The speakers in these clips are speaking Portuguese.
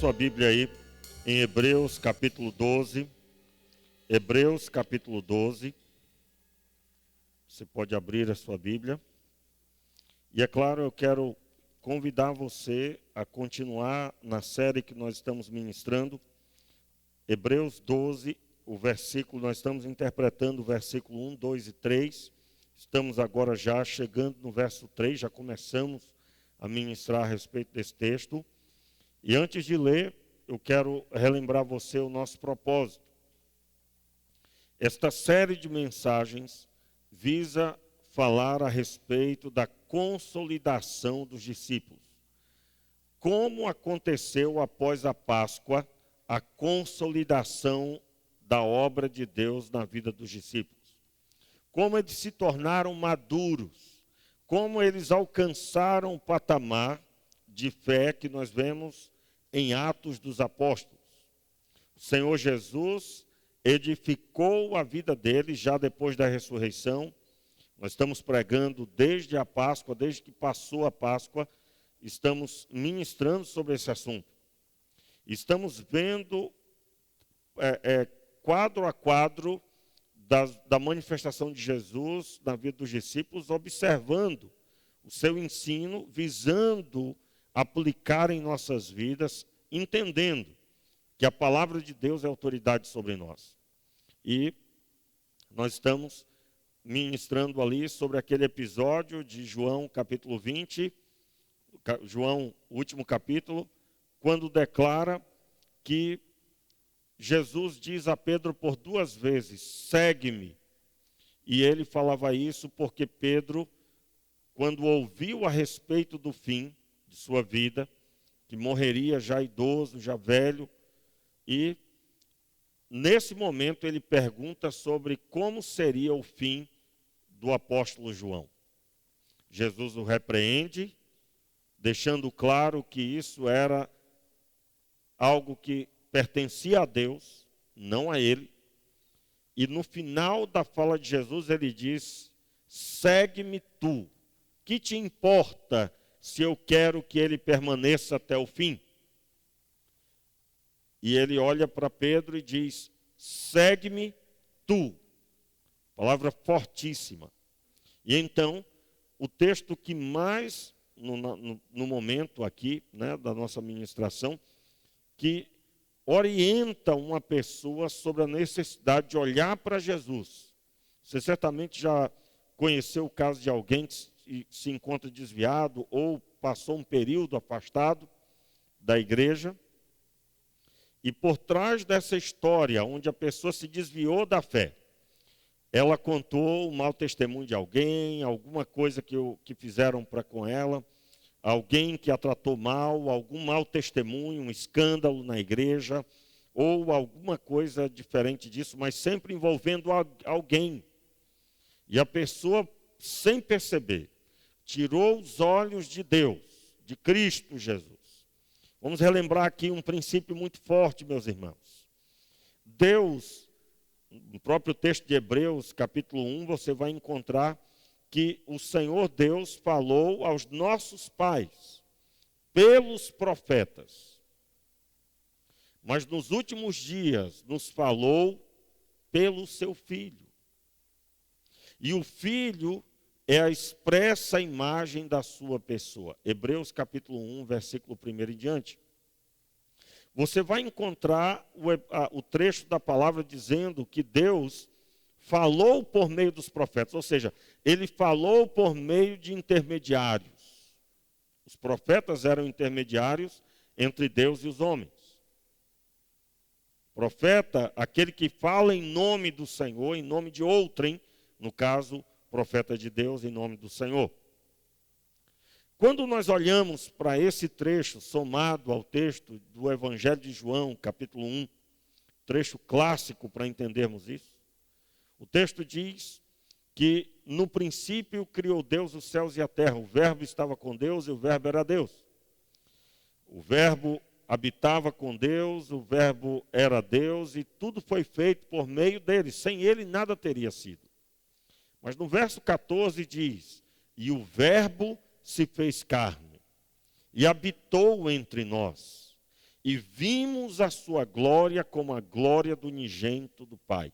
sua Bíblia aí em Hebreus capítulo 12. Hebreus capítulo 12. Você pode abrir a sua Bíblia. E é claro, eu quero convidar você a continuar na série que nós estamos ministrando. Hebreus 12, o versículo, nós estamos interpretando o versículo 1, 2 e 3. Estamos agora já chegando no verso 3, já começamos a ministrar a respeito desse texto. E antes de ler, eu quero relembrar você o nosso propósito. Esta série de mensagens visa falar a respeito da consolidação dos discípulos. Como aconteceu após a Páscoa a consolidação da obra de Deus na vida dos discípulos. Como eles se tornaram maduros, como eles alcançaram o patamar de fé que nós vemos em Atos dos Apóstolos. O Senhor Jesus edificou a vida deles já depois da ressurreição. Nós estamos pregando desde a Páscoa, desde que passou a Páscoa, estamos ministrando sobre esse assunto. Estamos vendo quadro a quadro da manifestação de Jesus na vida dos discípulos, observando o seu ensino, visando aplicar em nossas vidas, entendendo que a palavra de Deus é autoridade sobre nós. E nós estamos ministrando ali sobre aquele episódio de João capítulo 20, João, último capítulo, quando declara que Jesus diz a Pedro por 2 vezes, segue-me. E ele falava isso porque Pedro, quando ouviu a respeito do fim de sua vida, que morreria já idoso, já velho, e nesse momento ele pergunta sobre como seria o fim do apóstolo João. Jesus o repreende, deixando claro que isso era algo que pertencia a Deus, não a ele. E no final da fala de Jesus ele diz, segue-me tu. Que te importa se eu quero que ele permaneça até o fim? E ele olha para Pedro e diz, segue-me tu. Palavra fortíssima. E então, o texto que mais, no momento aqui, né, da nossa ministração, que orienta uma pessoa sobre a necessidade de olhar para Jesus. Você certamente já conheceu o caso de alguém que se encontra desviado ou passou um período afastado da igreja. E por trás dessa história, onde a pessoa se desviou da fé, ela contou o mau testemunho de alguém, alguma coisa que fizeram para com ela, alguém que a tratou mal, algum mau testemunho, um escândalo na igreja, ou alguma coisa diferente disso, mas sempre envolvendo alguém. E a pessoa, sem perceber, tirou os olhos de Deus, de Cristo Jesus. Vamos relembrar aqui um princípio muito forte, meus irmãos. Deus, no próprio texto de Hebreus, capítulo 1, você vai encontrar que o Senhor Deus falou aos nossos pais, pelos profetas. Mas nos últimos dias nos falou pelo seu Filho. E o Filho é a expressa imagem da sua pessoa. Hebreus capítulo 1, versículo 1 em diante. Você vai encontrar o trecho da palavra dizendo que Deus falou por meio dos profetas, ou seja, ele falou por meio de intermediários. Os profetas eram intermediários entre Deus e os homens. Profeta, aquele que fala em nome do Senhor, em nome de outrem, no caso, profeta de Deus em nome do Senhor. Quando nós olhamos para esse trecho somado ao texto do Evangelho de João, capítulo 1, trecho clássico para entendermos isso, o texto diz que no princípio criou Deus os céus e a terra, o verbo estava com Deus e o verbo era Deus. O verbo habitava com Deus, o verbo era Deus e tudo foi feito por meio dele, sem ele nada teria sido. Mas no verso 14 diz, e o verbo se fez carne e habitou entre nós. e vimos a sua glória como a glória do unigênito do Pai,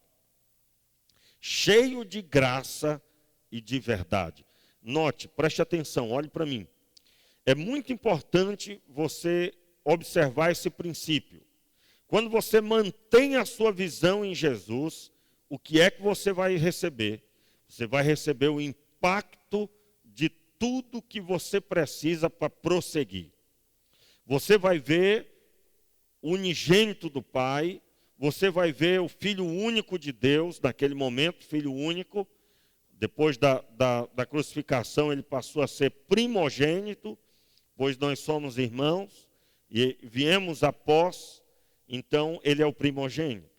cheio de graça e de verdade. Note, preste atenção, olhe para mim. É muito importante você observar esse princípio. Quando você mantém a sua visão em Jesus, o que é que você vai receber? Você vai receber o impacto de tudo que você precisa para prosseguir. Você vai ver o unigênito do Pai, você vai ver o Filho único de Deus, naquele momento, Filho único. Depois da crucificação, ele passou a ser primogênito, pois nós somos irmãos e viemos após, então ele é o primogênito.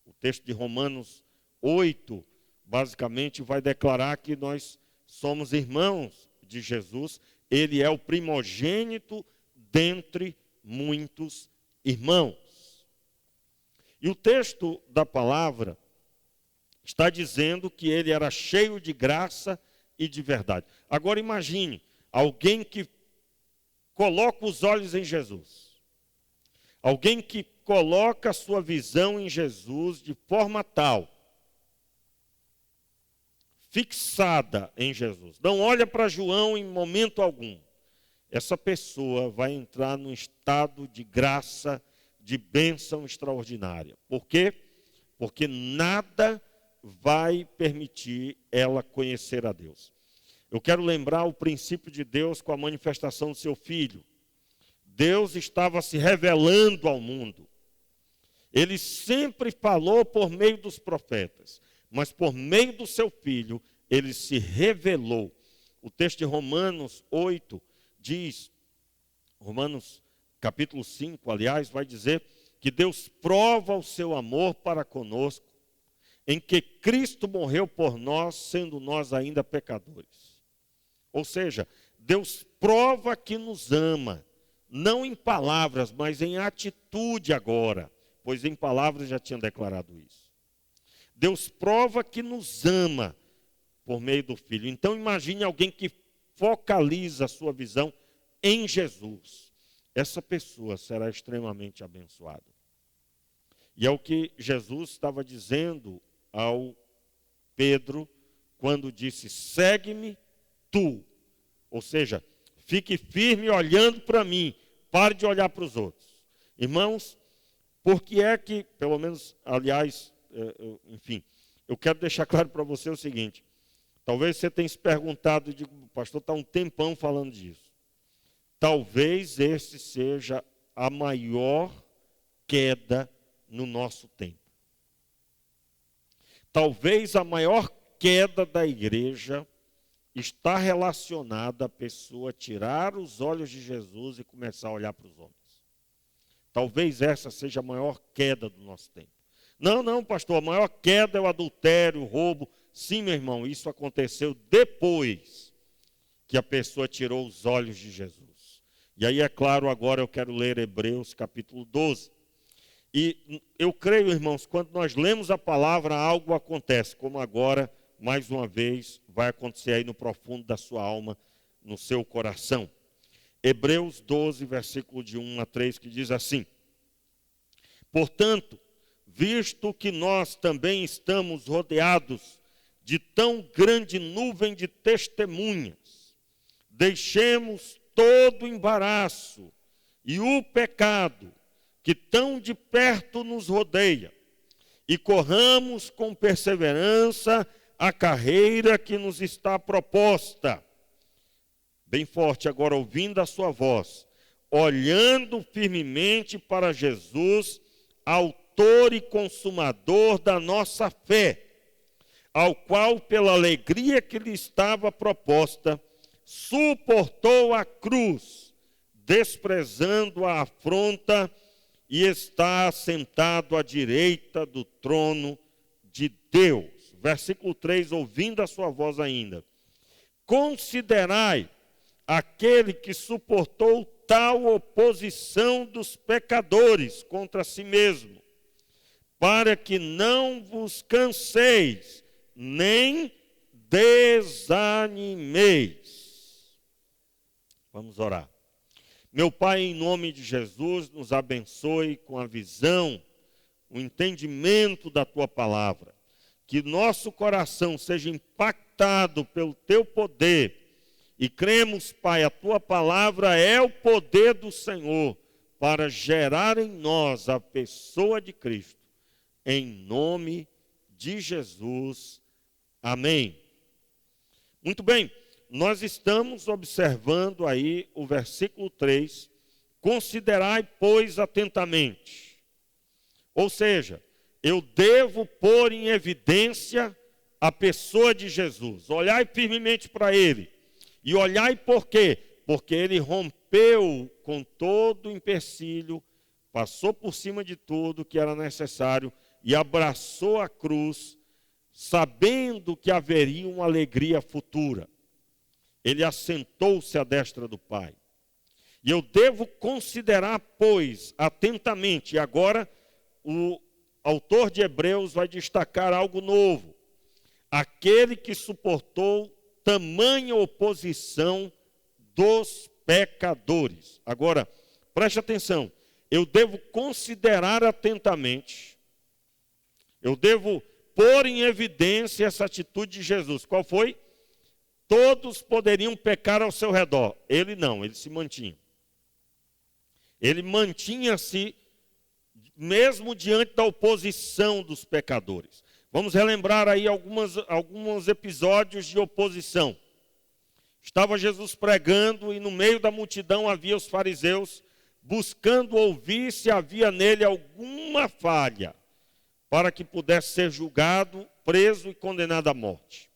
O texto de Romanos 8, basicamente, vai declarar que nós somos irmãos de Jesus, ele é o primogênito dentre muitos irmãos. E o texto da palavra está dizendo que ele era cheio de graça e de verdade. Agora imagine alguém que coloca os olhos em Jesus. Alguém que coloca a sua visão em Jesus de forma tal, fixada em Jesus. Não olha para João em momento algum. Essa pessoa vai entrar num estado de graça, de bênção extraordinária. Por quê? Porque nada vai permitir ela conhecer a Deus. Eu quero lembrar o princípio de Deus com a manifestação do seu Filho. Deus estava se revelando ao mundo. Ele sempre falou por meio dos profetas, mas por meio do seu Filho, ele se revelou. O texto de Romanos 8 diz, Romanos capítulo 5, aliás, vai dizer que Deus prova o seu amor para conosco, em que Cristo morreu por nós, sendo nós ainda pecadores. Ou seja, Deus prova que nos ama, não em palavras, mas em atitude agora, pois em palavras já tinha declarado isso. Deus prova que nos ama por meio do Filho. Então imagine alguém que focaliza a sua visão em Jesus. Essa pessoa será extremamente abençoada. E é o que Jesus estava dizendo ao Pedro quando disse: segue-me tu. Ou seja, fique firme olhando para mim, pare de olhar para os outros. Irmãos, por que é que, pelo menos, aliás, enfim, eu quero deixar claro para você o seguinte: talvez você tenha se perguntado, o pastor está um tempão falando disso. Talvez esse seja a maior queda no nosso tempo. Talvez a maior queda da igreja está relacionada à pessoa tirar os olhos de Jesus e começar a olhar para os homens. Talvez essa seja a maior queda do nosso tempo. Não, pastor, a maior queda é o adultério, o roubo. Sim, meu irmão, isso aconteceu depois que a pessoa tirou os olhos de Jesus. E aí, é claro, agora eu quero ler Hebreus capítulo 12. E eu creio, irmãos, quando nós lemos a palavra, algo acontece, como agora, mais uma vez, vai acontecer aí no profundo da sua alma, no seu coração. Hebreus 12, versículo de 1 a 3, que diz assim: portanto, visto que nós também estamos rodeados de tão grande nuvem de testemunhas, deixemos todo o embaraço e o pecado que tão de perto nos rodeia, e corramos com perseverança a carreira que nos está proposta. Bem forte agora, ouvindo a sua voz, olhando firmemente para Jesus, autor e consumador da nossa fé, ao qual, pela alegria que lhe estava proposta, suportou a cruz, desprezando a afronta, e está sentado à direita do trono de Deus. Versículo 3, ouvindo a sua voz ainda. Considerai aquele que suportou tal oposição dos pecadores contra si mesmo, para que não vos canseis, nem desanimeis. Vamos orar. Meu Pai, em nome de Jesus, nos abençoe com a visão, o entendimento da Tua palavra. Que nosso coração seja impactado pelo Teu poder. E cremos, Pai, a Tua palavra é o poder do Senhor para gerar em nós a pessoa de Cristo. Em nome de Jesus. Amém. Muito bem, nós estamos observando aí o versículo 3. Considerai, pois, atentamente. Ou seja, eu devo pôr em evidência a pessoa de Jesus. Olhai firmemente para ele. E olhai por quê? Porque ele rompeu com todo o empecilho, passou por cima de tudo que era necessário e abraçou a cruz, sabendo que haveria uma alegria futura. Ele assentou-se à destra do Pai. E eu devo considerar, pois, atentamente, e agora o autor de Hebreus vai destacar algo novo. Aquele que suportou tamanha oposição dos pecadores. Agora, preste atenção. Eu devo considerar atentamente, eu devo pôr em evidência essa atitude de Jesus. Qual foi? Todos poderiam pecar ao seu redor. Ele não, ele se mantinha. Ele mantinha-se mesmo diante da oposição dos pecadores. Vamos relembrar aí alguns episódios de oposição. Estava Jesus pregando e no meio da multidão havia os fariseus buscando ouvir se havia nele alguma falha para que pudesse ser julgado, preso e condenado à morte.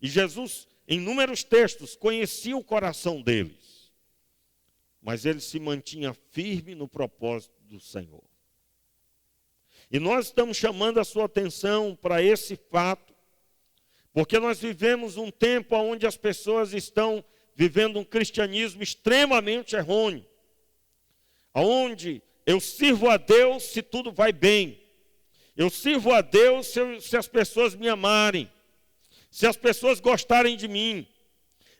E Jesus, em inúmeros textos, conhecia o coração deles, mas ele se mantinha firme no propósito do Senhor. E nós estamos chamando a sua atenção para esse fato, porque nós vivemos um tempo onde as pessoas estão vivendo um cristianismo extremamente errôneo, onde eu sirvo a Deus se tudo vai bem, eu sirvo a Deus se as pessoas me amarem, se as pessoas gostarem de mim,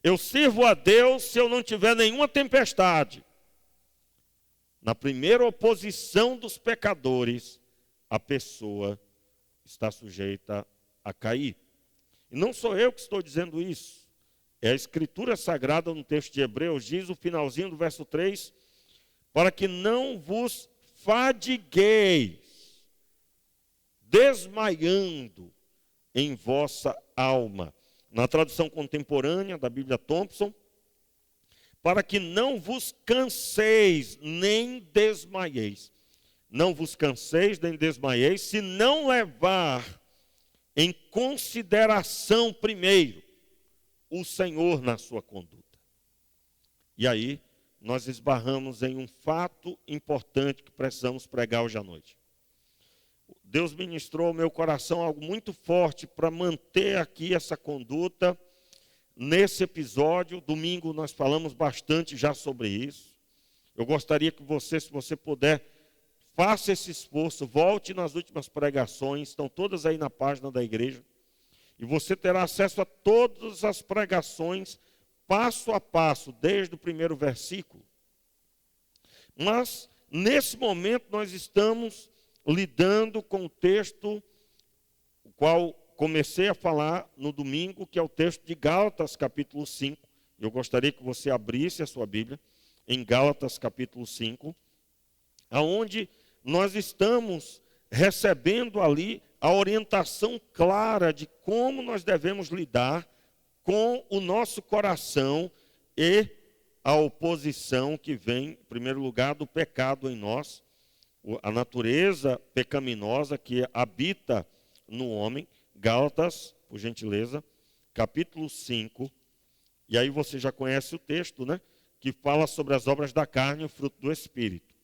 eu sirvo a Deus se eu não tiver nenhuma tempestade. Na primeira oposição dos pecadores, a pessoa está sujeita a cair. E não sou eu que estou dizendo isso. É a Escritura Sagrada no texto de Hebreus, diz o finalzinho do verso 3, para que não vos fadigueis, desmaiando em vossa alma. Na tradução contemporânea da Bíblia Thompson, para que não vos canseis nem desmaieis. Não vos canseis nem desmaieis, se não levar em consideração primeiro o Senhor na sua conduta. E aí nós esbarramos em um fato importante que precisamos pregar hoje à noite. Deus ministrou ao meu coração algo muito forte para manter aqui essa conduta nesse episódio. Domingo nós falamos bastante já sobre isso. Eu gostaria que você, se você puder, faça esse esforço, volte nas últimas pregações, estão todas aí na página da igreja, e você terá acesso a todas as pregações, passo a passo, desde o primeiro versículo. Mas, nesse momento, nós estamos lidando com o texto, o qual comecei a falar no domingo, que é o texto de Gálatas, capítulo 5. Eu gostaria que você abrisse a sua Bíblia em Gálatas, capítulo 5, aonde nós estamos recebendo ali a orientação clara de como nós devemos lidar com o nosso coração e a oposição que vem, em primeiro lugar, do pecado em nós, a natureza pecaminosa que habita no homem. Gálatas, por gentileza, capítulo 5, e aí você já conhece o texto, né? Que fala sobre as obras da carne e o fruto do Espírito.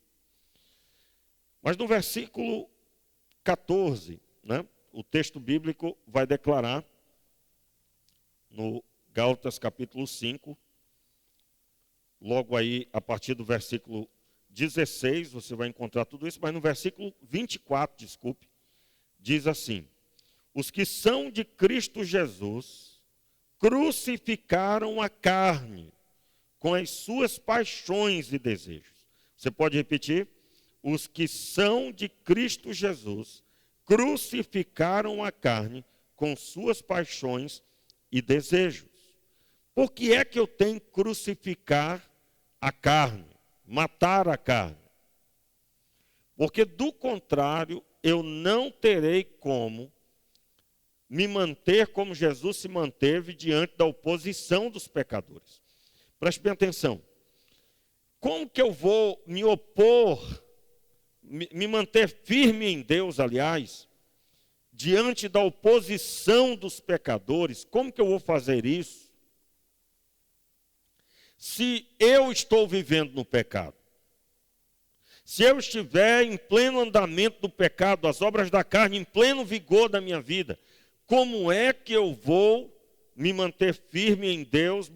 Mas no versículo 14, né, o texto bíblico vai declarar, no Gálatas capítulo 5, logo aí a partir do versículo 16, você vai encontrar tudo isso, mas no versículo 24, diz assim: os que são de Cristo Jesus crucificaram a carne com as suas paixões e desejos. Você pode repetir? Os que são de Cristo Jesus crucificaram a carne com suas paixões e desejos. Por que é que eu tenho que crucificar a carne, matar a carne? Porque, do contrário, eu não terei como me manter como Jesus se manteve diante da oposição dos pecadores. Preste bem atenção. Como que eu vou me opor, me manter firme em Deus, aliás, diante da oposição dos pecadores? Como que eu vou fazer isso? Se eu estou vivendo no pecado, se eu estiver em pleno andamento do pecado, as obras da carne em pleno vigor da minha vida, como é que eu vou me manter firme em Deus,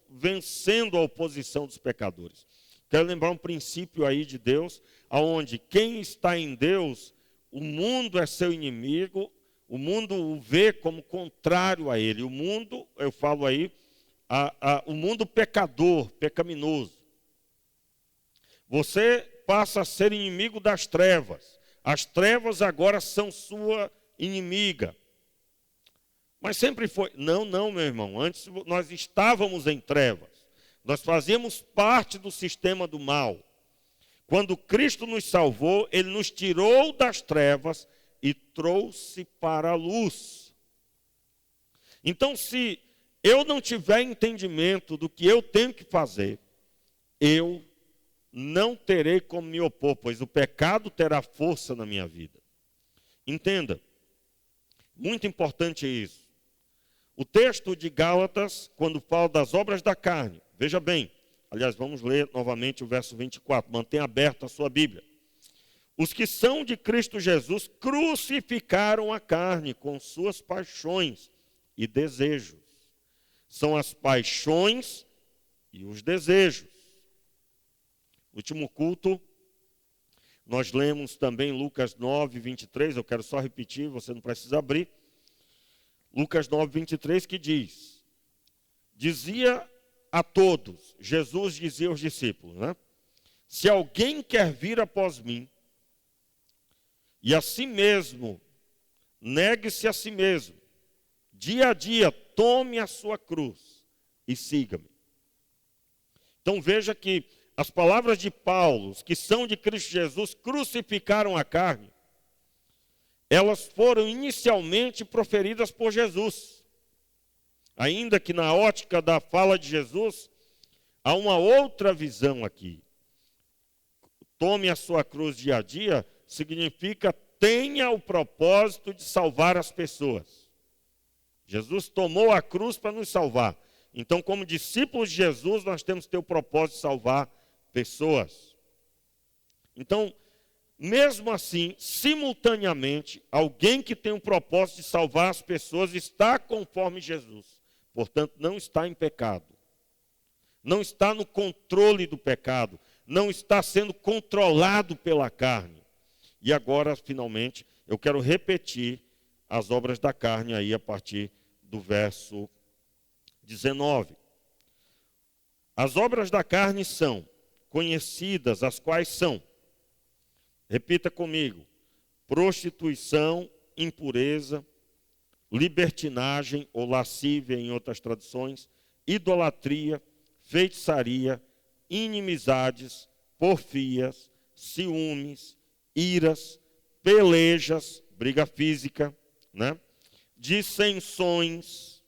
vencendo a oposição dos pecadores? Quero lembrar um princípio aí de Deus, aonde quem está em Deus, o mundo é seu inimigo, o mundo o vê como contrário a ele. O mundo, eu falo aí, o mundo pecador, pecaminoso. Você passa a ser inimigo das trevas. As trevas agora são sua inimiga. Mas sempre foi. Não, meu irmão. Antes nós estávamos em trevas. Nós fazíamos parte do sistema do mal. Quando Cristo nos salvou, Ele nos tirou das trevas e trouxe para a luz. Então, se eu não tiver entendimento do que eu tenho que fazer, eu não terei como me opor, pois o pecado terá força na minha vida. Entenda, muito importante isso. O texto de Gálatas, quando fala das obras da carne, veja bem, aliás, vamos ler novamente o verso 24, mantenha aberta a sua Bíblia. Os que são de Cristo Jesus crucificaram a carne com suas paixões e desejos. São as paixões e os desejos. No último culto, nós lemos também Lucas 9, 23, eu quero só repetir, você não precisa abrir. Lucas 9, 23, que diz: dizia a todos, Jesus dizia aos discípulos, né? Se alguém quer vir após mim, e a si mesmo, negue-se a si mesmo, dia a dia, tome a sua cruz e siga-me. Então veja que as palavras de Paulo, os que são de Cristo Jesus, crucificaram a carne, elas foram inicialmente proferidas por Jesus. Ainda que na ótica da fala de Jesus, há uma outra visão aqui. Tome a sua cruz dia a dia, significa tenha o propósito de salvar as pessoas. Jesus tomou a cruz para nos salvar. Então, como discípulos de Jesus, nós temos que ter o propósito de salvar pessoas. Então, mesmo assim, simultaneamente, alguém que tem o propósito de salvar as pessoas está conforme Jesus. Portanto, não está em pecado. Não está no controle do pecado. Não está sendo controlado pela carne. E agora, finalmente, eu quero repetir as obras da carne aí a partir do verso 19. As obras da carne são conhecidas, as quais são, repita comigo, prostituição, impureza, libertinagem ou lascívia em outras traduções, idolatria, feitiçaria, inimizades, porfias, ciúmes, iras, pelejas, briga física, né? Dissensões,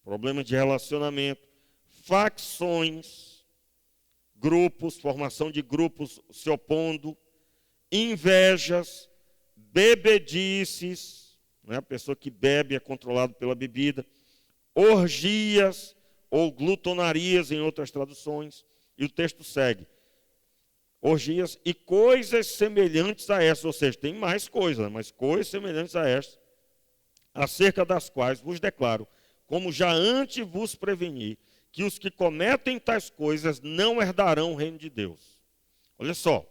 problemas de relacionamento, facções, grupos, formação de grupos se opondo, invejas, bebedices, né? A pessoa que bebe é controlada pela bebida, orgias ou glutonarias em outras traduções, e o texto segue. Orgias e coisas semelhantes a essas, ou seja, tem mais coisas, mas coisas semelhantes a estas, acerca das quais vos declaro, como já antes vos preveni, que os que cometem tais coisas não herdarão o reino de Deus. Olha só,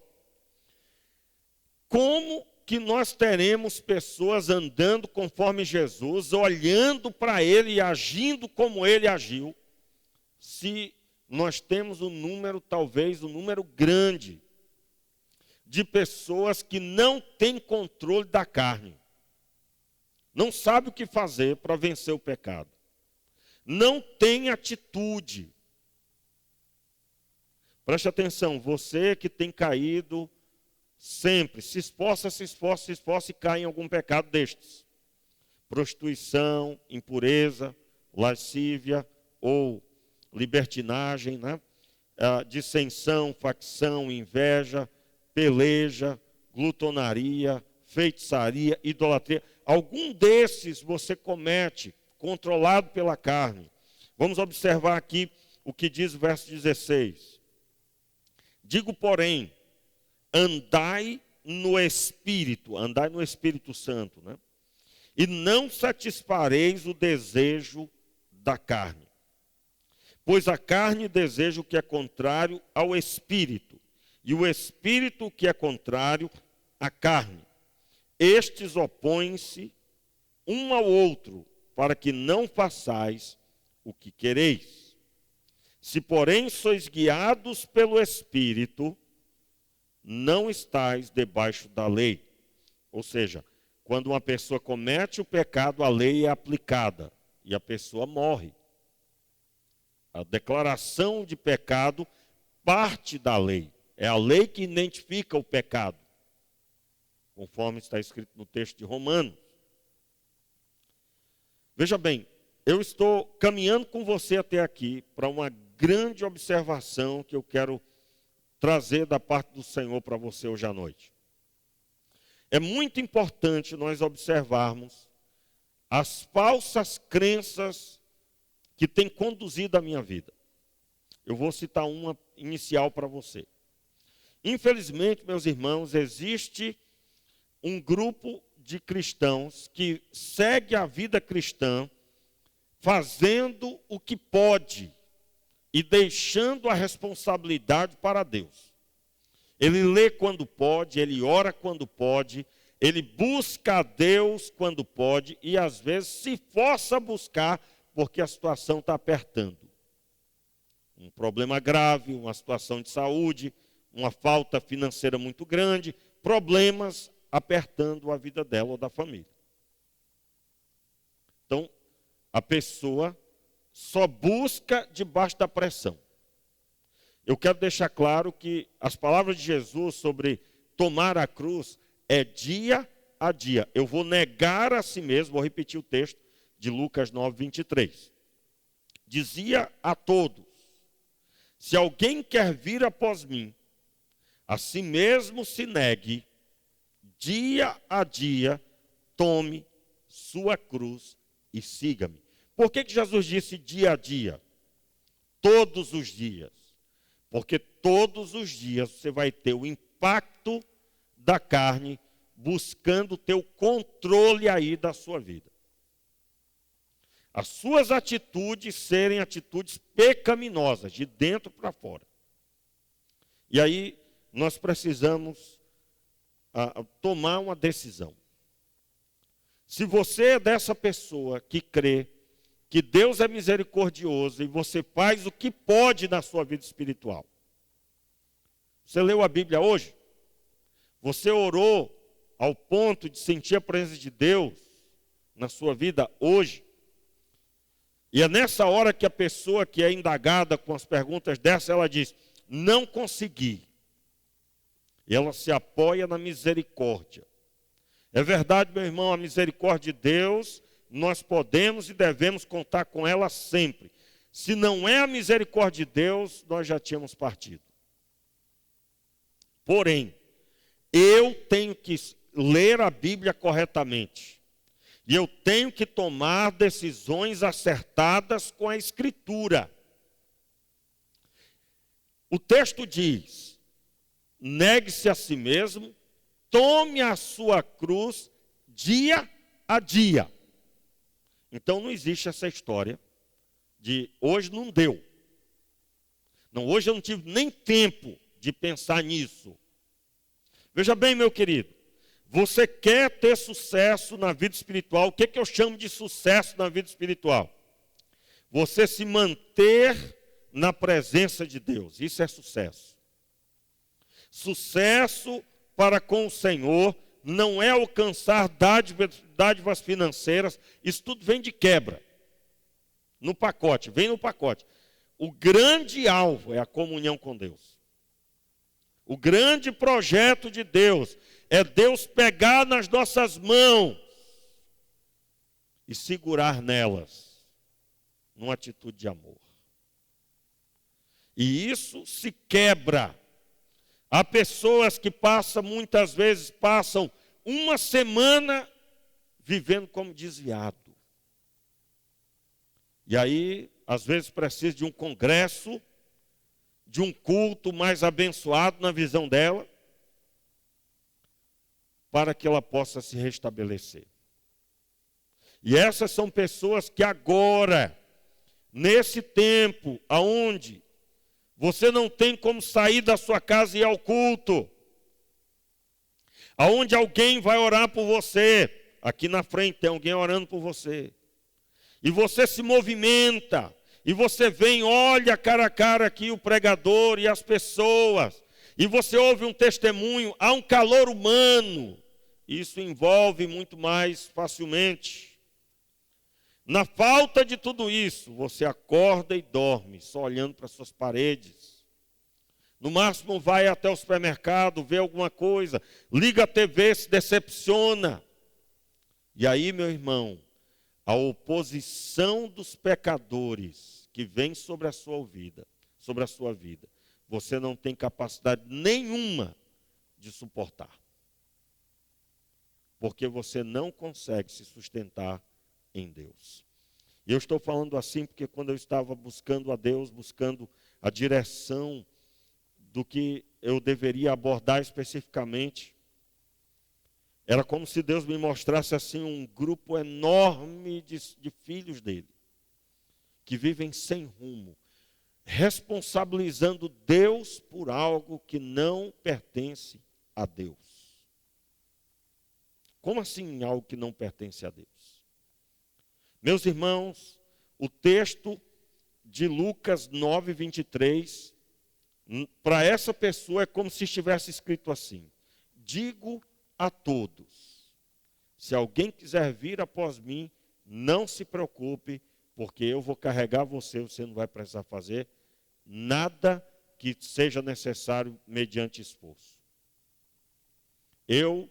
como que nós teremos pessoas andando conforme Jesus, olhando para Ele e agindo como Ele agiu, se nós temos talvez um número grande de pessoas que não têm controle da carne. Não sabe o que fazer para vencer o pecado. Não tem atitude. Preste atenção, você que tem caído sempre, se esforça e cai em algum pecado destes. Prostituição, impureza, lascívia ou libertinagem, né? Dissensão, facção, inveja, peleja, glutonaria, feitiçaria, idolatria. Algum desses você comete, controlado pela carne. Vamos observar aqui o que diz o verso 16. Digo, porém, andai no Espírito Santo, né? E não satisfareis o desejo da carne. Pois a carne deseja o que é contrário ao Espírito, e o Espírito o que é contrário à carne. Estes opõem-se um ao outro, para que não façais o que quereis. Se, porém, sois guiados pelo Espírito, não estáis debaixo da lei. Ou seja, quando uma pessoa comete o pecado, a lei é aplicada e a pessoa morre. A declaração de pecado parte da lei. É a lei que identifica o pecado, conforme está escrito no texto de Romanos. Veja bem, eu estou caminhando com você até aqui para uma grande observação que eu quero trazer da parte do Senhor para você hoje à noite. É muito importante nós observarmos as falsas crenças que têm conduzido a minha vida. Eu vou citar uma inicial para você. Infelizmente, meus irmãos, existe um grupo de cristãos que segue a vida cristã fazendo o que pode e deixando a responsabilidade para Deus. Ele lê quando pode, ele ora quando pode, ele busca a Deus quando pode e às vezes se força a buscar porque a situação está apertando. Um problema grave, uma situação de saúde, uma falta financeira muito grande, problemas apertando a vida dela ou da família. Então, a pessoa só busca debaixo da pressão. Eu quero deixar claro que as palavras de Jesus sobre tomar a cruz é dia a dia. Eu vou negar a si mesmo, vou repetir o texto de Lucas 9, 23. Dizia a todos, se alguém quer vir após mim, a si mesmo se negue, dia a dia, tome sua cruz e siga-me. Por que Jesus disse dia a dia? Todos os dias. Porque todos os dias você vai ter o impacto da carne buscando ter o controle aí da sua vida. As suas atitudes serem atitudes pecaminosas, de dentro para fora. E aí nós precisamos tomar uma decisão. Se você é dessa pessoa que crê que Deus é misericordioso e você faz o que pode na sua vida espiritual. Você leu a Bíblia hoje? Você orou ao ponto de sentir a presença de Deus na sua vida hoje? E é nessa hora que a pessoa que é indagada com as perguntas dessa, ela diz, não consegui. E ela se apoia na misericórdia. É verdade, meu irmão, a misericórdia de Deus, nós podemos e devemos contar com ela sempre. Se não é a misericórdia de Deus, nós já tínhamos partido. Porém, eu tenho que ler a Bíblia corretamente. E eu tenho que tomar decisões acertadas com a Escritura. O texto diz, negue-se a si mesmo, tome a sua cruz dia a dia. Então não existe essa história de hoje não deu. Não, hoje eu não tive nem tempo de pensar nisso. Veja bem, meu querido, você quer ter sucesso na vida espiritual? O que eu chamo de sucesso na vida espiritual? Você se manter na presença de Deus. Isso é sucesso. Sucesso para com o Senhor não é alcançar dádivas financeiras. Isso tudo vem de quebra. No pacote, vem no pacote. O grande alvo é a comunhão com Deus. O grande projeto de Deus é Deus pegar nas nossas mãos e segurar nelas, numa atitude de amor. E isso se quebra. Há pessoas que muitas vezes passam uma semana vivendo como desviado. E aí, às vezes, precisa de um congresso, de um culto mais abençoado na visão dela, para que ela possa se restabelecer. E essas são pessoas que agora, nesse tempo, aonde você não tem como sair da sua casa e ir ao culto, aonde alguém vai orar por você, aqui na frente tem alguém orando por você, e você se movimenta, e você vem, olha cara a cara aqui o pregador e as pessoas, e você ouve um testemunho, há um calor humano, isso envolve muito mais facilmente. Na falta de tudo isso, você acorda e dorme, só olhando para suas paredes. No máximo vai até o supermercado, vê alguma coisa, liga a TV, se decepciona. E aí, meu irmão, a oposição dos pecadores que vem sobre a sua vida, você não tem capacidade nenhuma de suportar. Porque você não consegue se sustentar em Deus. E eu estou falando assim porque quando eu estava buscando a Deus, buscando a direção do que eu deveria abordar especificamente, era como se Deus me mostrasse assim um grupo enorme de filhos dele, que vivem sem rumo, responsabilizando Deus por algo que não pertence a Deus. Como assim algo que não pertence a Deus? Meus irmãos, o texto de Lucas 9, 23, para essa pessoa é como se estivesse escrito assim: digo a todos, se alguém quiser vir após mim, não se preocupe, porque eu vou carregar você não vai precisar fazer nada que seja necessário mediante esforço. Eu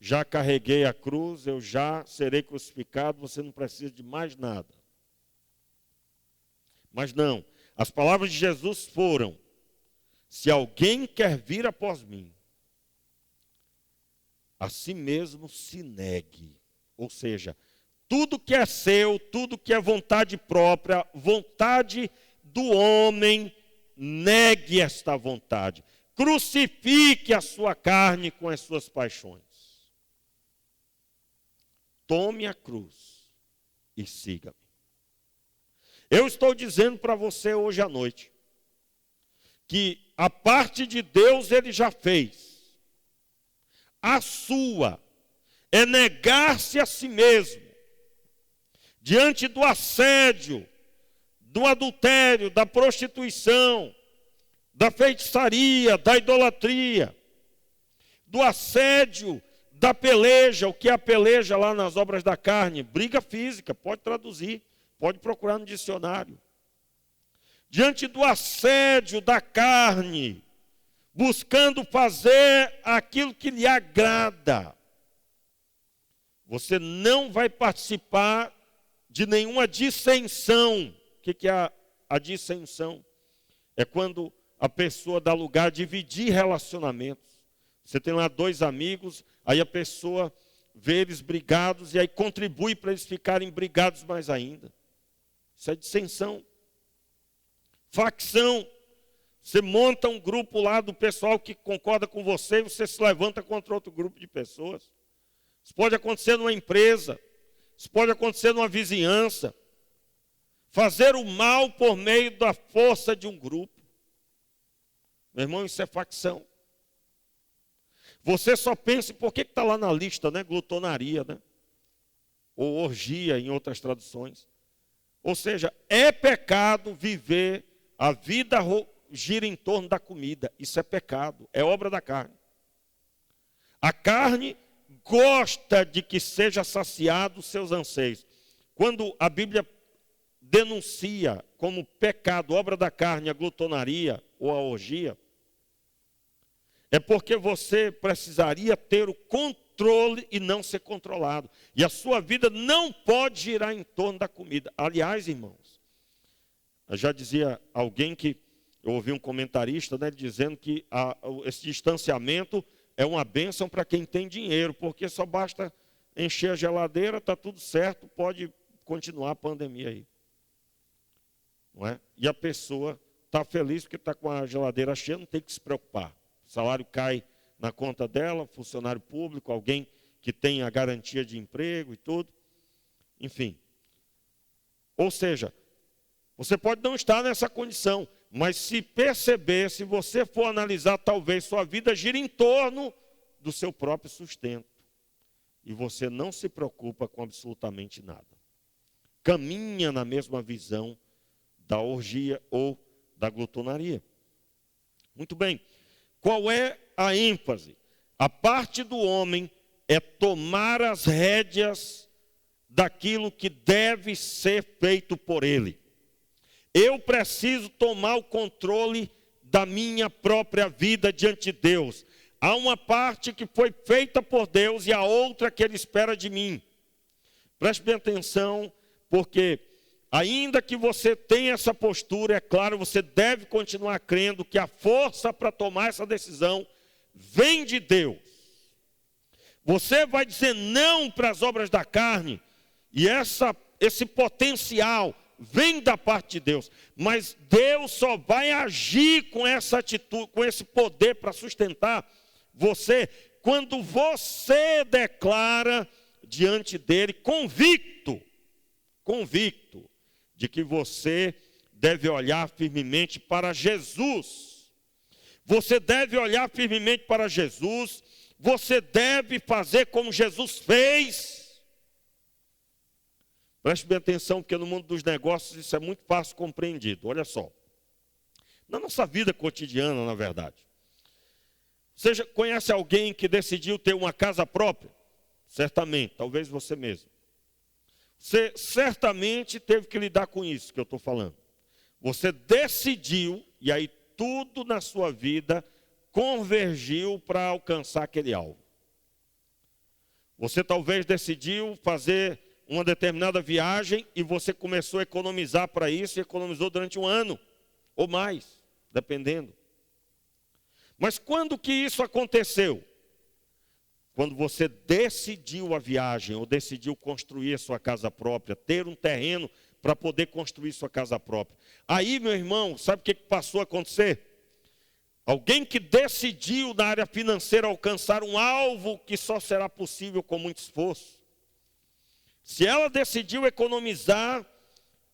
já carreguei a cruz, eu já serei crucificado, você não precisa de mais nada. Mas não, as palavras de Jesus foram: se alguém quer vir após mim, a si mesmo se negue. Ou seja, tudo que é seu, tudo que é vontade própria, vontade do homem, negue esta vontade. Crucifique a sua carne com as suas paixões. Tome a cruz e siga-me. Eu estou dizendo para você hoje à noite que a parte de Deus ele já fez. A sua é negar-se a si mesmo diante do assédio, do adultério, da prostituição, da feitiçaria, da idolatria, do assédio, da peleja. O que é a peleja lá nas obras da carne? Briga física, pode traduzir, pode procurar no dicionário. Diante do assédio da carne, buscando fazer aquilo que lhe agrada, você não vai participar de nenhuma dissensão. O que é a dissensão? É quando a pessoa dá lugar a dividir relacionamentos. Você tem lá dois amigos, aí a pessoa vê eles brigados e aí contribui para eles ficarem brigados mais ainda. Isso é dissensão. Facção. Você monta um grupo lá do pessoal que concorda com você e você se levanta contra outro grupo de pessoas. Isso pode acontecer numa empresa, isso pode acontecer numa vizinhança. Fazer o mal por meio da força de um grupo. Meu irmão, isso é facção. Você só pensa, por que está lá na lista, né? Glutonaria, né? Ou orgia em outras traduções. Ou seja, é pecado viver a vida gira em torno da comida. Isso é pecado, é obra da carne. A carne gosta de que seja saciado os seus anseios. Quando a Bíblia denuncia como pecado, obra da carne, a glutonaria ou a orgia, é porque você precisaria ter o controle e não ser controlado. E a sua vida não pode girar em torno da comida. Aliás, irmãos, eu já dizia alguém que, eu ouvi um comentarista, né, dizendo que esse distanciamento é uma bênção para quem tem dinheiro, porque só basta encher a geladeira, está tudo certo, pode continuar a pandemia aí. Não é? E a pessoa está feliz porque está com a geladeira cheia, não tem que se preocupar. O salário cai na conta dela, funcionário público, alguém que tem a garantia de emprego e tudo. Enfim. Ou seja, você pode não estar nessa condição, mas se perceber, se você for analisar, talvez sua vida gira em torno do seu próprio sustento. E você não se preocupa com absolutamente nada. Caminha na mesma visão da orgia ou da glutonaria. Muito bem. Qual é a ênfase? A parte do homem é tomar as rédeas daquilo que deve ser feito por ele. Eu preciso tomar o controle da minha própria vida diante de Deus. Há uma parte que foi feita por Deus e a outra que Ele espera de mim. Preste bem atenção, porque ainda que você tenha essa postura, é claro, você deve continuar crendo que a força para tomar essa decisão vem de Deus. Você vai dizer não para as obras da carne, e esse potencial vem da parte de Deus, mas Deus só vai agir com essa atitude, com esse poder para sustentar você, quando você declara diante dele, convicto, de que você deve olhar firmemente para Jesus. Você deve olhar firmemente para Jesus, você deve fazer como Jesus fez. Preste bem atenção, porque no mundo dos negócios isso é muito fácil compreendido. Olha só. Na nossa vida cotidiana, na verdade. Você já conhece alguém que decidiu ter uma casa própria? Certamente, talvez você mesmo. Você certamente teve que lidar com isso que eu estou falando. Você decidiu, e aí tudo na sua vida convergiu para alcançar aquele alvo. Você talvez decidiu fazer uma determinada viagem e você começou a economizar para isso e economizou durante um ano ou mais, dependendo. Mas quando que isso aconteceu? Quando você decidiu a viagem ou decidiu construir a sua casa própria, ter um terreno para poder construir sua casa própria. Aí, meu irmão, sabe o que passou a acontecer? Alguém que decidiu na área financeira alcançar um alvo que só será possível com muito esforço. Se ela decidiu economizar,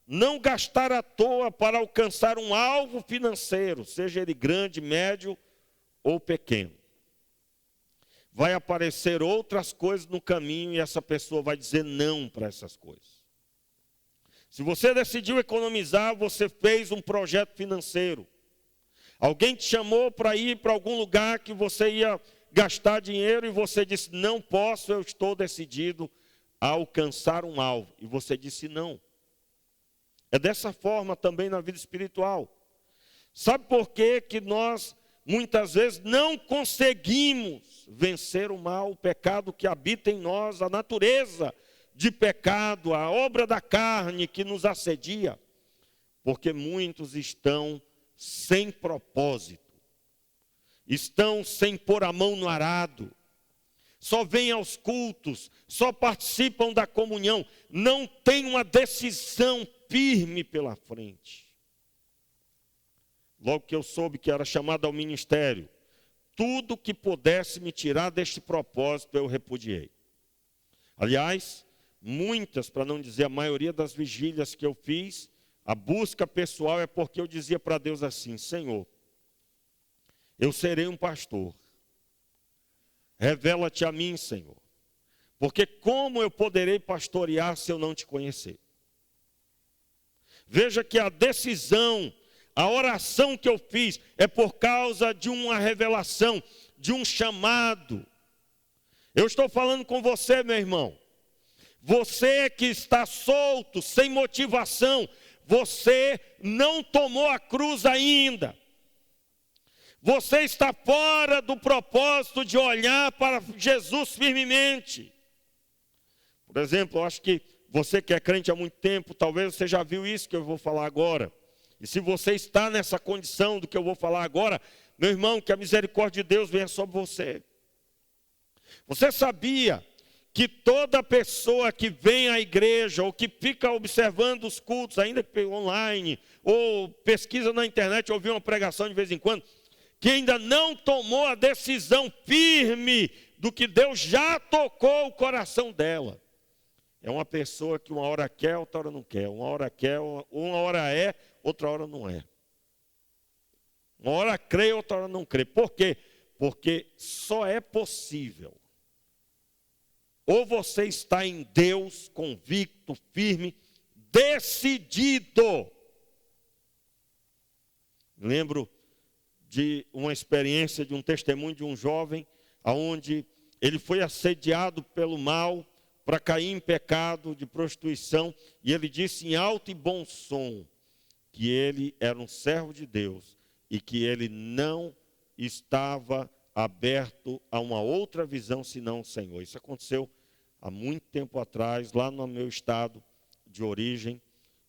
não gastar à toa para alcançar um alvo financeiro, seja ele grande, médio ou pequeno, vai aparecer outras coisas no caminho e essa pessoa vai dizer não para essas coisas. Se você decidiu economizar, você fez um projeto financeiro. Alguém te chamou para ir para algum lugar que você ia gastar dinheiro e você disse, não posso, eu estou decidido a alcançar um alvo. E você disse não. É dessa forma também na vida espiritual. Sabe por quê que nós muitas vezes não conseguimos vencer o mal, o pecado que habita em nós, a natureza de pecado, a obra da carne que nos assedia? Porque muitos estão sem propósito, estão sem pôr a mão no arado, só vêm aos cultos, só participam da comunhão, não têm uma decisão firme pela frente. Logo que eu soube que era chamado ao ministério, tudo que pudesse me tirar deste propósito eu repudiei. Aliás, muitas, para não dizer a maioria das vigílias que eu fiz, a busca pessoal é porque eu dizia para Deus assim, Senhor, eu serei um pastor. Revela-te a mim, Senhor. Porque como eu poderei pastorear se eu não te conhecer? Veja que a decisão, A oração que eu fiz é por causa de uma revelação, de um chamado. Eu estou falando com você, meu irmão. Você que está solto, sem motivação, você não tomou a cruz ainda. Você está fora do propósito de olhar para Jesus firmemente. Por exemplo, eu acho que você que é crente há muito tempo, talvez você já viu isso que eu vou falar agora. E se você está nessa condição do que eu vou falar agora, meu irmão, que a misericórdia de Deus venha sobre você. Você sabia que toda pessoa que vem à igreja, ou que fica observando os cultos, ainda que online, ou pesquisa na internet, ouviu uma pregação de vez em quando, que ainda não tomou a decisão firme do que Deus já tocou o coração dela. É uma pessoa que uma hora quer, outra hora não quer. Uma hora quer, uma hora é, outra hora não é. Uma hora crê, outra hora não crê. Por quê? Porque só é possível. Ou você está em Deus, convicto, firme, decidido. Lembro de uma experiência, de um testemunho de um jovem, onde ele foi assediado pelo mal, para cair em pecado de prostituição, e ele disse em alto e bom som, que ele era um servo de Deus, e que ele não estava aberto a uma outra visão senão o Senhor. Isso aconteceu há muito tempo atrás, lá no meu estado de origem,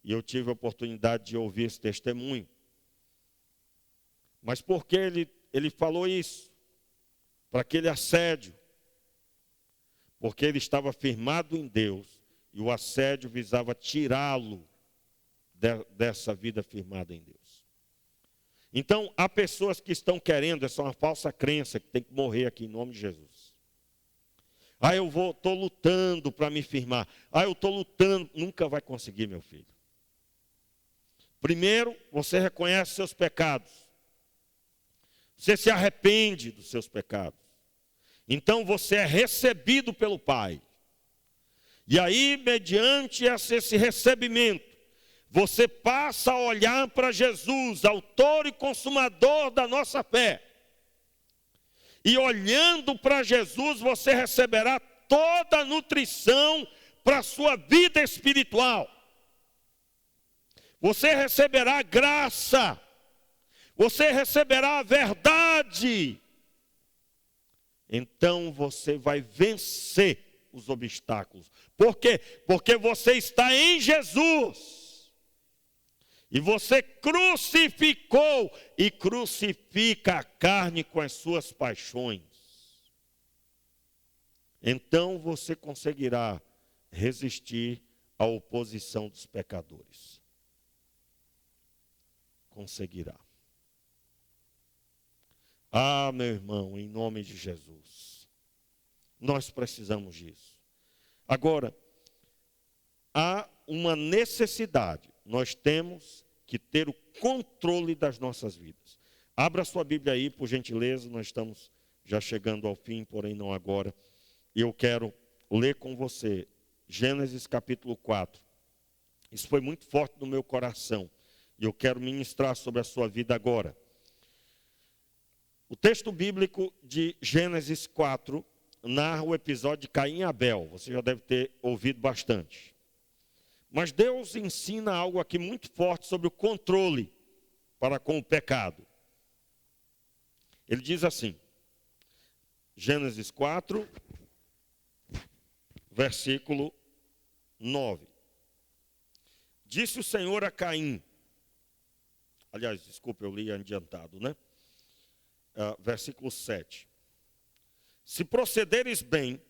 e eu tive a oportunidade de ouvir esse testemunho. Mas por que ele falou isso? Para aquele assédio. Porque ele estava firmado em Deus, e o assédio visava tirá-lo dessa vida firmada em Deus. Então, há pessoas que estão querendo, essa é uma falsa crença, que tem que morrer aqui em nome de Jesus. Eu estou lutando para me firmar. Eu estou lutando. Nunca vai conseguir, meu filho. Primeiro, você reconhece seus pecados. Você se arrepende dos seus pecados. Então você é recebido pelo Pai. E aí, mediante esse recebimento, você passa a olhar para Jesus, autor e consumador da nossa fé. E olhando para Jesus, você receberá toda a nutrição para a sua vida espiritual. Você receberá graça. Você receberá a verdade. Então você vai vencer os obstáculos. Por quê? Porque você está em Jesus. E você crucificou e crucifica a carne com as suas paixões. Então você conseguirá resistir à oposição dos pecadores. Conseguirá. Meu irmão, em nome de Jesus, nós precisamos disso. Agora, há uma necessidade, nós temos que ter o controle das nossas vidas. Abra sua Bíblia aí, por gentileza, nós estamos já chegando ao fim, porém não agora. E eu quero ler com você Gênesis capítulo 4. Isso foi muito forte no meu coração, e eu quero ministrar sobre a sua vida agora. O texto bíblico de Gênesis 4 narra o episódio de Caim e Abel. Você já deve ter ouvido bastante. Mas Deus ensina algo aqui muito forte sobre o controle para com o pecado. Ele diz assim, Gênesis 4, versículo 9. Disse o Senhor a Caim, aliás, desculpa, eu li adiantado, né? Versículo 7. Se procederes bem,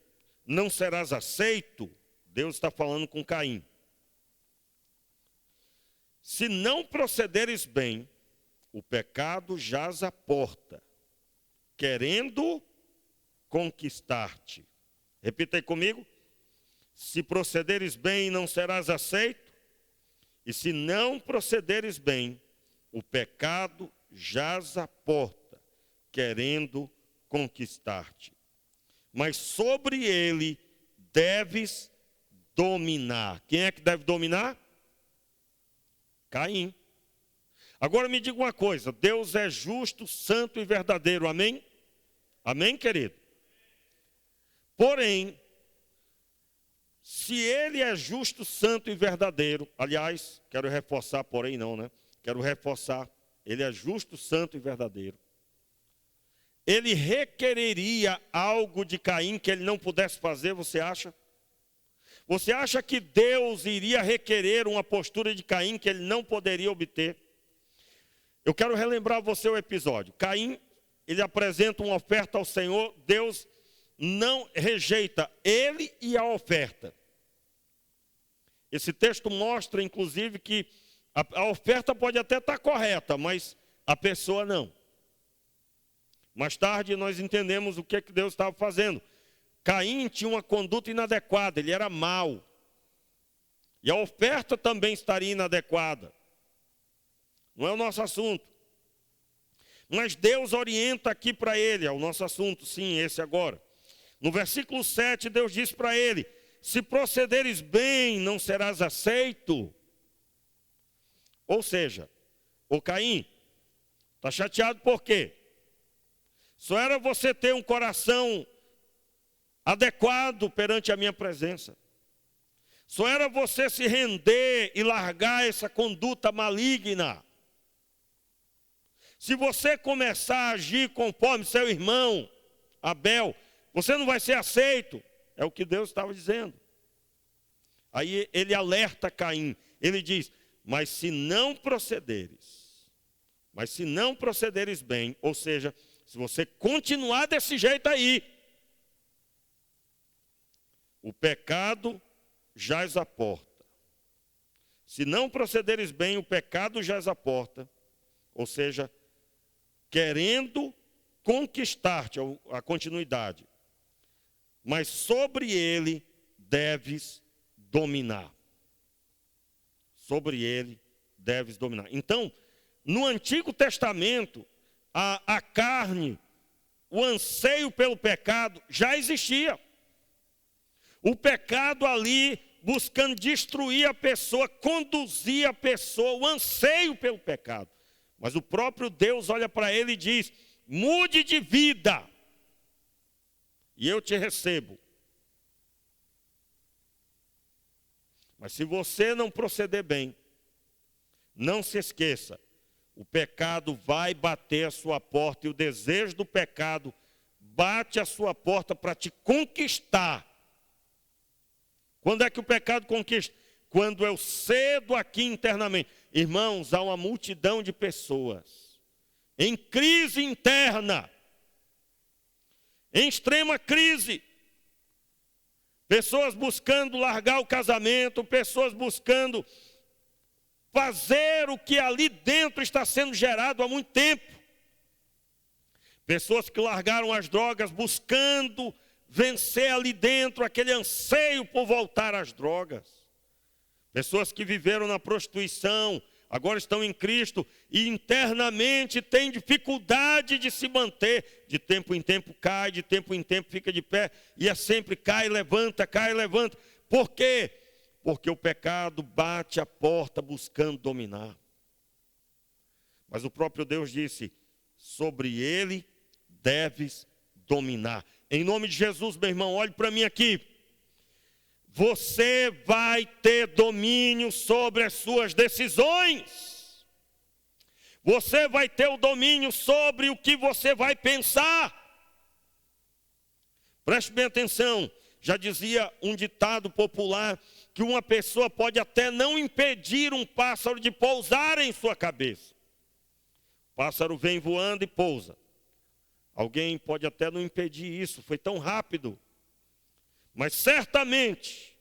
não serás aceito. Deus está falando com Caim. Se não procederes bem, o pecado jaz à porta, querendo conquistar-te. Repita aí comigo. Se procederes bem, não serás aceito. E se não procederes bem, o pecado jaz à porta, querendo conquistar-te. Mas sobre ele deves dominar. Quem é que deve dominar? Caim. Agora me diga uma coisa, Deus é justo, santo e verdadeiro, amém? Amém, querido? Porém, se ele é justo, santo e verdadeiro, aliás, quero reforçar, porém não, né? Quero reforçar, ele é justo, santo e verdadeiro. Ele requereria algo de Caim que ele não pudesse fazer, você acha? Você acha que Deus iria requerer uma postura de Caim que ele não poderia obter? Eu quero relembrar você o episódio. Caim, ele apresenta uma oferta ao Senhor, Deus não rejeita ele e a oferta. Esse texto mostra, inclusive, que a oferta pode até estar correta, mas a pessoa não. Mais tarde nós entendemos o que Deus estava fazendo. Caim tinha uma conduta inadequada, ele era mau. E a oferta também estaria inadequada. Não é o nosso assunto. Mas Deus orienta aqui para ele, é o nosso assunto, sim, esse agora. No versículo 7, Deus diz para ele: se procederes bem, não serás aceito. Ou seja, ô Caim, está chateado por quê? Só era você ter um coração adequado perante a minha presença. Só era você se render e largar essa conduta maligna. Se você começar a agir conforme seu irmão Abel, você não vai ser aceito. É o que Deus estava dizendo. Aí ele alerta Caim. Ele diz: mas se não procederes bem, ou seja, se você continuar desse jeito aí, o pecado jaz à porta. Se não procederes bem, o pecado jaz à porta. Ou seja, querendo conquistar-te, a continuidade. Mas sobre ele deves dominar. Sobre ele deves dominar. Então, no Antigo Testamento, a carne, o anseio pelo pecado já existia. O pecado ali, buscando destruir a pessoa, conduzir a pessoa, o anseio pelo pecado. Mas o próprio Deus olha para ele e diz: mude de vida, e eu te recebo. Mas se você não proceder bem, não se esqueça, o pecado vai bater a sua porta, e o desejo do pecado bate a sua porta para te conquistar. Quando é que o pecado conquista? Quando eu cedo aqui internamente. Irmãos, há uma multidão de pessoas em crise interna, em extrema crise. Pessoas buscando largar o casamento, pessoas buscando fazer o que ali dentro está sendo gerado há muito tempo. Pessoas que largaram as drogas buscando vencer ali dentro aquele anseio por voltar às drogas. Pessoas que viveram na prostituição, agora estão em Cristo e internamente têm dificuldade de se manter. De tempo em tempo cai, de tempo em tempo fica de pé, e é sempre cai, levanta, cai, levanta. Por quê? Porque o pecado bate a porta buscando dominar. Mas o próprio Deus disse: sobre ele deves dominar. Em nome de Jesus, meu irmão, olhe para mim aqui. Você vai ter domínio sobre as suas decisões. Você vai ter o domínio sobre o que você vai pensar. Preste bem atenção. Já dizia um ditado popular que uma pessoa pode até não impedir um pássaro de pousar em sua cabeça. O pássaro vem voando e pousa. Alguém pode até não impedir isso, foi tão rápido. Mas certamente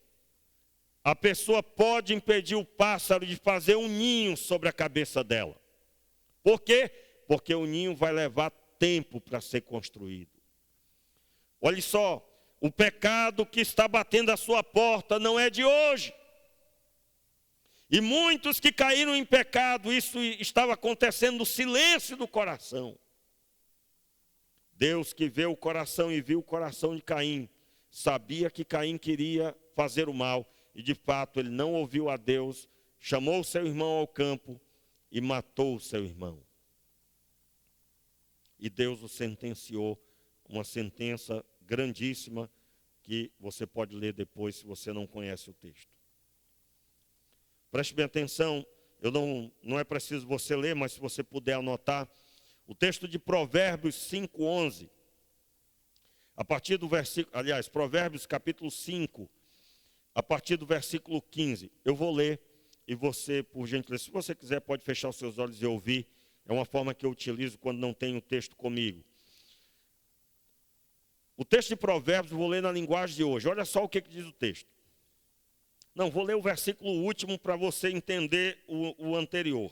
a pessoa pode impedir o pássaro de fazer um ninho sobre a cabeça dela. Por quê? Porque o ninho vai levar tempo para ser construído. Olhe só, o pecado que está batendo a sua porta não é de hoje. E muitos que caíram em pecado, isso estava acontecendo no silêncio do coração. Deus, que vê o coração e viu o coração de Caim, sabia que Caim queria fazer o mal, e de fato ele não ouviu a Deus, chamou seu irmão ao campo e matou o seu irmão. E Deus o sentenciou, uma sentença grandíssima, que você pode ler depois se você não conhece o texto. Preste bem atenção, não é preciso você ler, mas se você puder anotar, o texto de Provérbios 5:11, a partir do versículo, Provérbios capítulo 5, a partir do versículo 15, eu vou ler, e você, por gentileza, se você quiser, pode fechar os seus olhos e ouvir, é uma forma que eu utilizo quando não tenho o texto comigo. O texto de Provérbios, eu vou ler na linguagem de hoje. Olha só o que diz o texto. Não, vou ler o versículo último para você entender o anterior.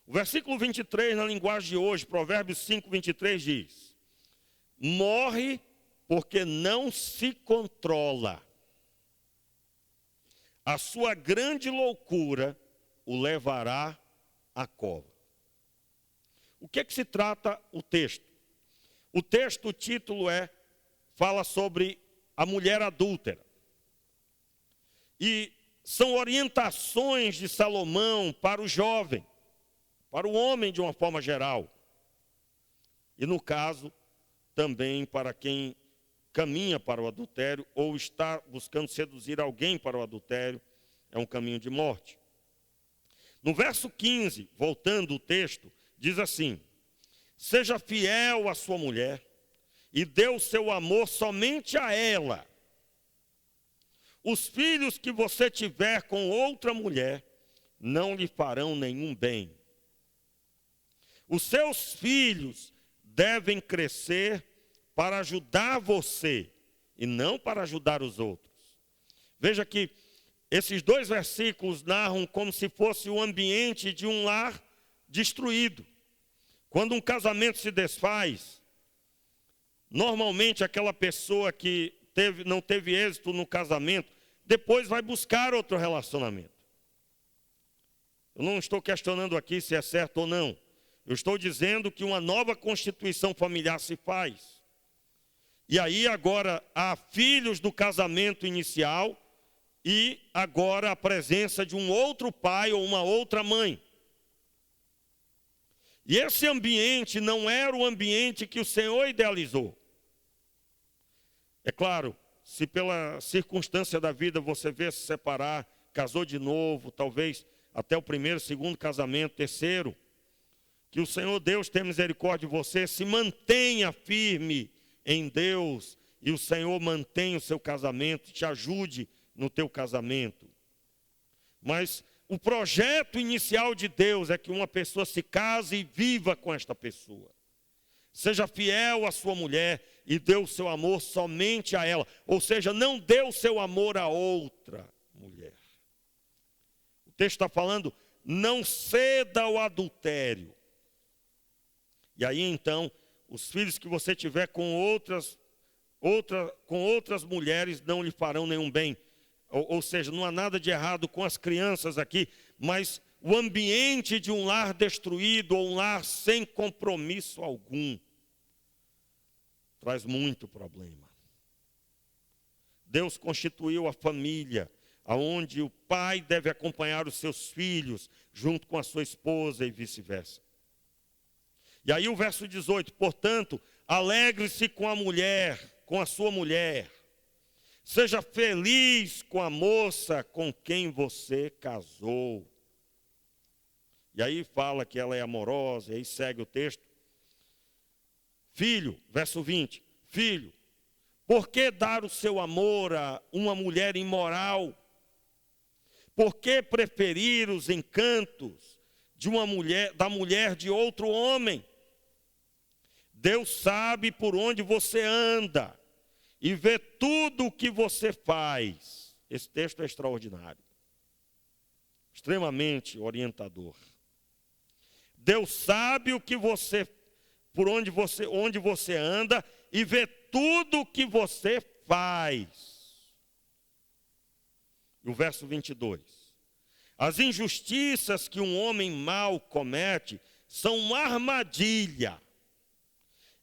O versículo 23, na linguagem de hoje, Provérbios 5, 23, diz: morre porque não se controla. A sua grande loucura o levará à cova. O que se trata o texto? O texto, o título fala sobre a mulher adúltera. E são orientações de Salomão para o jovem, para o homem de uma forma geral. E no caso, também para quem caminha para o adultério ou está buscando seduzir alguém para o adultério, é um caminho de morte. No verso 15, voltando o texto, diz assim: seja fiel à sua mulher e dê o seu amor somente a ela. Os filhos que você tiver com outra mulher não lhe farão nenhum bem. Os seus filhos devem crescer para ajudar você e não para ajudar os outros. Veja que esses dois versículos narram como se fosse o ambiente de um lar destruído. Quando um casamento se desfaz, normalmente aquela pessoa que não teve êxito no casamento, depois vai buscar outro relacionamento. Eu não estou questionando aqui se é certo ou não. Eu estou dizendo que uma nova constituição familiar se faz. E aí agora há filhos do casamento inicial e agora a presença de um outro pai ou uma outra mãe. E esse ambiente não era o ambiente que o Senhor idealizou. É claro, se pela circunstância da vida você vê se separar, casou de novo, talvez até o primeiro, segundo casamento, terceiro, que o Senhor Deus tenha misericórdia de você, se mantenha firme em Deus e o Senhor mantenha o seu casamento, te ajude no teu casamento. Mas o projeto inicial de Deus é que uma pessoa se case e viva com esta pessoa. Seja fiel à sua mulher e dê o seu amor somente a ela. Ou seja, não dê o seu amor a outra mulher. O texto está falando, não ceda ao adultério. E aí então, os filhos que você tiver com outras mulheres não lhe farão nenhum bem. Ou seja, não há nada de errado com as crianças aqui, mas o ambiente de um lar destruído ou um lar sem compromisso algum traz muito problema. Deus constituiu a família, onde o pai deve acompanhar os seus filhos junto com a sua esposa e vice-versa. E aí o verso 18, portanto, alegre-se com a mulher, com a sua mulher. Seja feliz com a moça com quem você casou. E aí fala que ela é amorosa, e aí segue o texto. Filho, verso 20, filho, por que dar o seu amor a uma mulher imoral? Por que preferir os encantos de uma mulher, da mulher de outro homem? Deus sabe por onde você anda e vê tudo o que você faz. Esse texto é extraordinário, extremamente orientador. Deus sabe o que você, onde você anda e vê tudo o que você faz. E o verso 22. As injustiças que um homem mau comete são uma armadilha.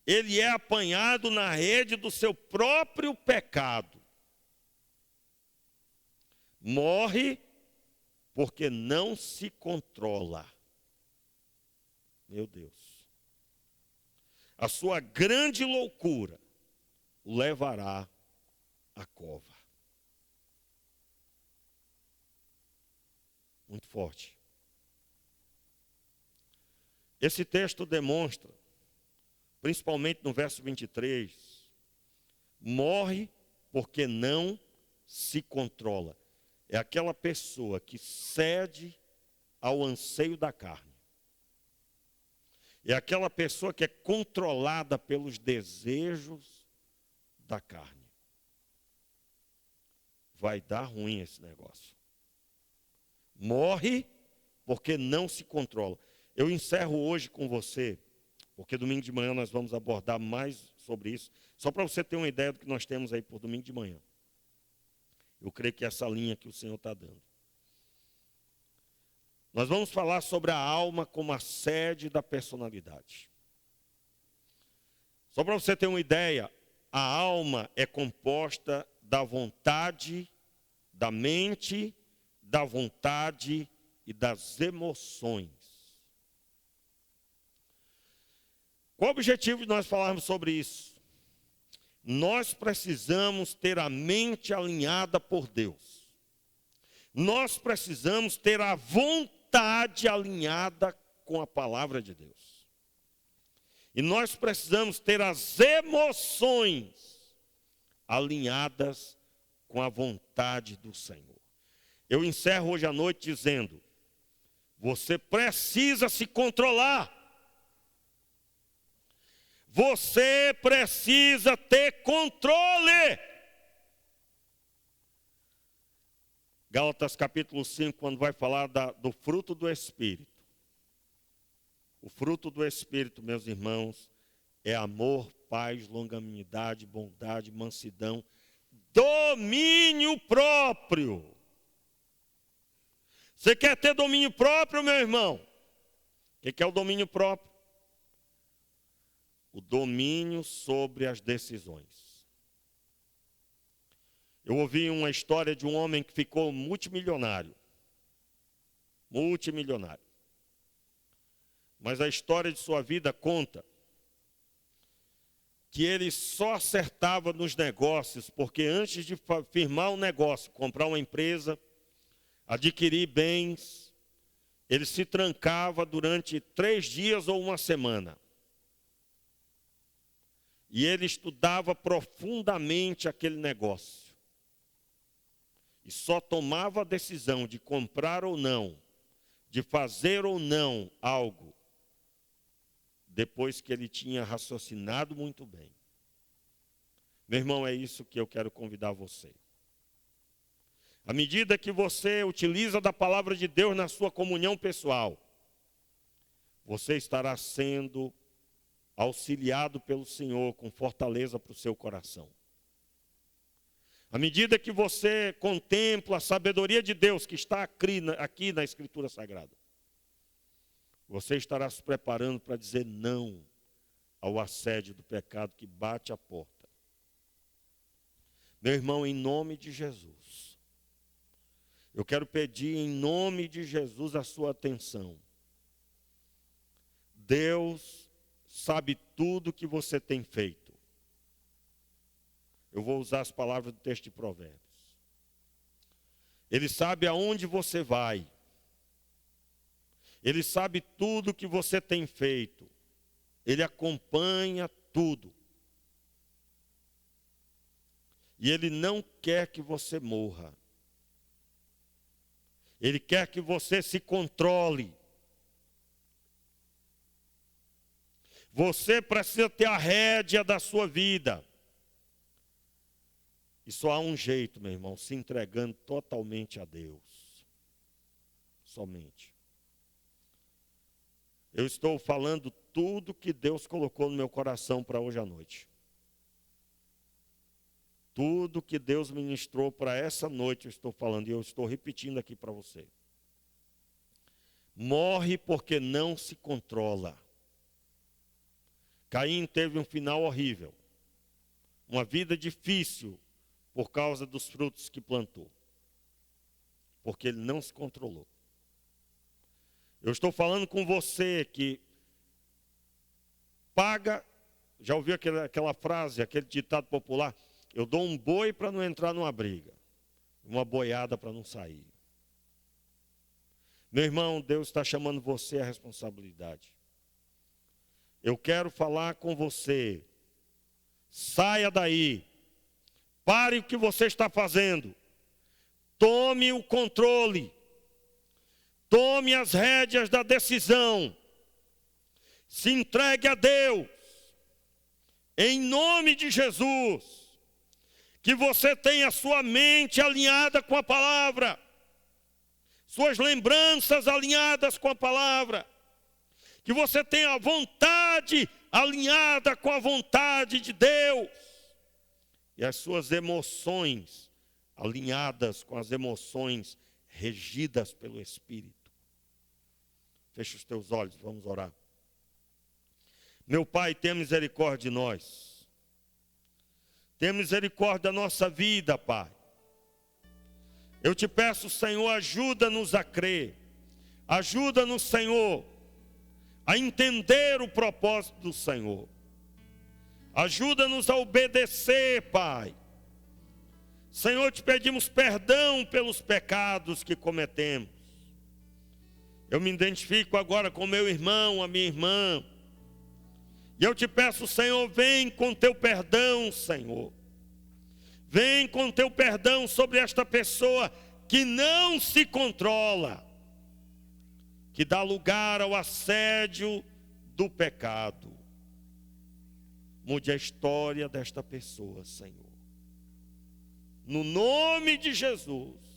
Ele é apanhado na rede do seu próprio pecado. Morre porque não se controla. Meu Deus. A sua grande loucura o levará à cova. Muito forte. Esse texto demonstra, principalmente no verso 23, morre porque não se controla. É aquela pessoa que cede ao anseio da carne. É aquela pessoa que é controlada pelos desejos da carne. Vai dar ruim esse negócio. Morre porque não se controla. Eu encerro hoje com você, porque domingo de manhã nós vamos abordar mais sobre isso, só para você ter uma ideia do que nós temos aí por domingo de manhã. Eu creio que é essa linha que o Senhor está dando. Nós vamos falar sobre a alma como a sede da personalidade. Só para você ter uma ideia, a alma é composta da vontade, da mente, da vontade e das emoções. Qual o objetivo de nós falarmos sobre isso? Nós precisamos ter a mente alinhada por Deus. Nós precisamos ter a vontade alinhada com a palavra de Deus. E nós precisamos ter as emoções alinhadas com a vontade do Senhor. Eu encerro hoje à noite dizendo: você precisa se controlar. Você precisa ter controle. Gálatas capítulo 5, quando vai falar do fruto do Espírito. O fruto do Espírito, meus irmãos, é amor, paz, longanimidade, bondade, mansidão, domínio próprio. Você quer ter domínio próprio, meu irmão? O que é o domínio próprio? O domínio sobre as decisões. Eu ouvi uma história de um homem que ficou multimilionário. Multimilionário. Mas a história de sua vida conta que ele só acertava nos negócios, porque antes de firmar um negócio, comprar uma empresa, adquirir bens, ele se trancava durante 3 dias ou uma semana. E ele estudava profundamente aquele negócio. E só tomava a decisão de comprar ou não, de fazer ou não algo, depois que ele tinha raciocinado muito bem. Meu irmão, é isso que eu quero convidar você. À medida que você utiliza da palavra de Deus na sua comunhão pessoal, você estará sendo auxiliado pelo Senhor com fortaleza para o seu coração. À medida que você contempla a sabedoria de Deus que está aqui na Escritura Sagrada, você estará se preparando para dizer não ao assédio do pecado que bate à porta. Meu irmão, em nome de Jesus, eu quero pedir em nome de Jesus a sua atenção. Deus sabe tudo que você tem feito. Eu vou usar as palavras do texto de Provérbios. Ele sabe aonde você vai. Ele sabe tudo que você tem feito. Ele acompanha tudo. E Ele não quer que você morra. Ele quer que você se controle. Você precisa ter a rédea da sua vida. E só há um jeito, meu irmão, se entregando totalmente a Deus. Somente. Eu estou falando tudo que Deus colocou no meu coração para hoje à noite. Tudo que Deus ministrou para essa noite eu estou falando e eu estou repetindo aqui para você. Morre porque não se controla. Caim teve um final horrível. Uma vida difícil por causa dos frutos que plantou. Porque ele não se controlou. Eu estou falando com você que paga, já ouviu aquela frase, aquele ditado popular? Eu dou um boi para não entrar numa briga, uma boiada para não sair. Meu irmão, Deus está chamando você à responsabilidade. Eu quero falar com você. Saia daí. Pare o que você está fazendo. Tome o controle. Tome as rédeas da decisão. Se entregue a Deus. Em nome de Jesus. Que você tenha sua mente alinhada com a palavra. Suas lembranças alinhadas com a palavra. Que você tenha a vontade alinhada com a vontade de Deus. E as suas emoções alinhadas com as emoções regidas pelo Espírito. Feche os teus olhos, vamos orar. Meu Pai, tenha misericórdia de nós. Tenha misericórdia da nossa vida, Pai. Eu te peço, Senhor, ajuda-nos a crer. Ajuda-nos, Senhor, a entender o propósito do Senhor. Ajuda-nos a obedecer, Pai. Senhor, te pedimos perdão pelos pecados que cometemos. Eu me identifico agora com meu irmão, a minha irmã. E eu te peço, Senhor, vem com teu perdão, Senhor. Vem com teu perdão sobre esta pessoa que não se controla, que dá lugar ao assédio do pecado. Mude a história desta pessoa, Senhor. No nome de Jesus.